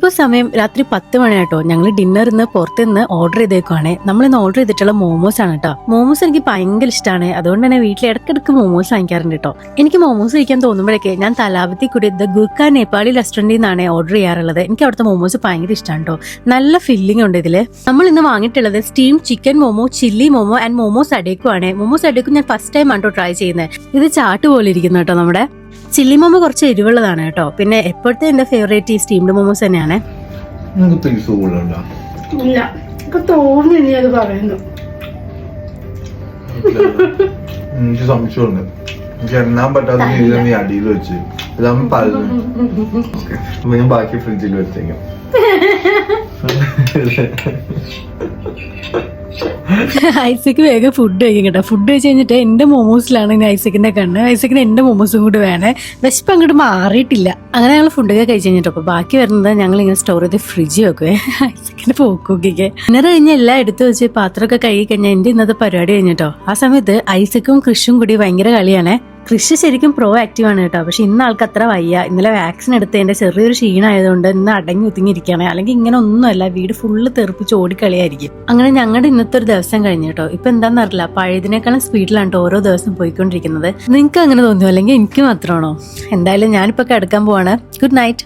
ഇപ്പോൾ സമയം രാത്രി 10 മണി കേട്ടോ. ഞങ്ങൾ ഡിന്നർ ഇന്ന് പുറത്തുനിന്ന് ഓർഡർ ചെയ്തേക്കുവാണേ. നമ്മളിന്ന് ഓർഡർ ചെയ്തിട്ടുള്ള മോമോസ് ആണ് കേട്ടോ. മോമോസ് എനിക്ക് ഭയങ്കര ഇഷ്ടമാണ്, അതുകൊണ്ട് തന്നെ വീട്ടിൽ ഇടയ്ക്കിടയ്ക്ക് മോമോസ് വാങ്ങിക്കാറുണ്ട് കേട്ടോ. എനിക്ക് മോമോസ് കഴിക്കാൻ തോന്നുമ്പോഴേക്ക് ഞാൻ തലാവത്തി കൂടി ദ ഗുർക്ക നേപ്പാളി റെസ്റ്റോറന്റിൽ നിന്നാണ് ഓർഡർ ചെയ്യാറുള്ളത്. എനിക്ക് അവിടുത്തെ മോമോസ് ഭയങ്കര ഇഷ്ടമാണ് കേട്ടോ. നല്ല ഫില്ലിംഗ് ഉണ്ട് ഇതില്. നമ്മൾ ഇന്ന് വാങ്ങിയിട്ടുള്ളത് steam chicken momo, chilli momo and momo sadeko ആണ്. മോമോ സഡേക്കു ഞാൻ ഫസ്റ്റ് ടൈം ആണ് ട്രൈ ചെയ്യുന്നത്. ഇത് ചാട്ട് പോലെ ഇരിക്കുന്നു കേട്ടോ. നമ്മുടെ ചില്ലി മോമോ കുറച്ച് എരിവുള്ളതാണ് കേട്ടോ. പിന്നെ എപ്പോഴത്തെ എന്റെ ഫേവറേറ്റ് ഈ സ്റ്റീംഡ് മോമോസ് തന്നെയാണ്. എനിക്ക് സംശയമുണ്ട്, എനിക്ക് എണ്ണാൻ പറ്റാത്ത രീതിയിൽ നീ അടിയിൽ വെച്ച് ഞാൻ ബാക്കി ഫ്രിഡ്ജിൽ വെച്ചേക്കാം. ഐസക്ക് വേഗം ഫുഡ് കഴിക്കും കേട്ടോ. ഫുഡ് കഴിച്ച് കഴിഞ്ഞിട്ട് എന്റെ മോമോസിലാണ് ഇനി ഐസക്കിന്റെ കണ്ണ്. ഐസക്കിന് എന്റെ മോമോസും കൂടി വേണേ. വിശപ്പ് അങ്ങോട്ട് മാറിയിട്ടില്ല. അങ്ങനെ ഞങ്ങൾ ഫുഡൊക്കെ കഴിച്ച് കഴിഞ്ഞിട്ടോ അപ്പൊ ബാക്കി വരുന്നത് ഞങ്ങൾ ഇങ്ങനെ സ്റ്റോർ ചെയ്ത് ഫ്രിഡ്ജ് വെക്കുവേ. ഐസക്കിന്റെ പോക്കൊക്കെ ഇന്നലെ കഴിഞ്ഞ എല്ലാം എടുത്തു വെച്ച് പാത്രമൊക്കെ കഴുകി കഴിഞ്ഞാൽ എന്റെ ഇന്നത്തെ പരിപാടി കഴിഞ്ഞിട്ടോ. ആ സമയത്ത് ഐസക്കും കൃഷും കൂടി ഭയങ്കര കളിയാണേ. കൃഷി ശരിക്കും പ്രോ ആക്റ്റീവ് ആണ് കേട്ടോ. പക്ഷെ ഇന്ന് ആൾക്ക് അത്ര വയ്യ. ഇന്നലെ വാക്സിൻ എടുത്തതിന്റെ ചെറിയൊരു ക്ഷീണമായതുകൊണ്ട് ഇന്ന് അടങ്ങി ഒതുങ്ങിയിരിക്കുകയാണ്. അല്ലെങ്കിൽ ഇങ്ങനെ ഒന്നുമല്ല, വീട് ഫുള്ള് തെറിപ്പിച്ച് ഓടിക്കളിയായിരിക്കും. അങ്ങനെ ഞങ്ങളുടെ ഇന്നത്തെ ഒരു ദിവസം കഴിഞ്ഞു കേട്ടോ. ഇപ്പൊ എന്താണെന്ന് അറിയില്ല, പഴയതിനേക്കാളും സ്പീഡിലാണ് കേട്ടോ ഓരോ ദിവസം പോയിക്കൊണ്ടിരിക്കുന്നത്. നിങ്ങൾക്ക് അങ്ങനെ തോന്നുന്നു, അല്ലെങ്കിൽ എനിക്ക് മാത്രമാണോ? എന്തായാലും ഞാനിപ്പോ കിടക്കാൻ പോവാണ്. Good night.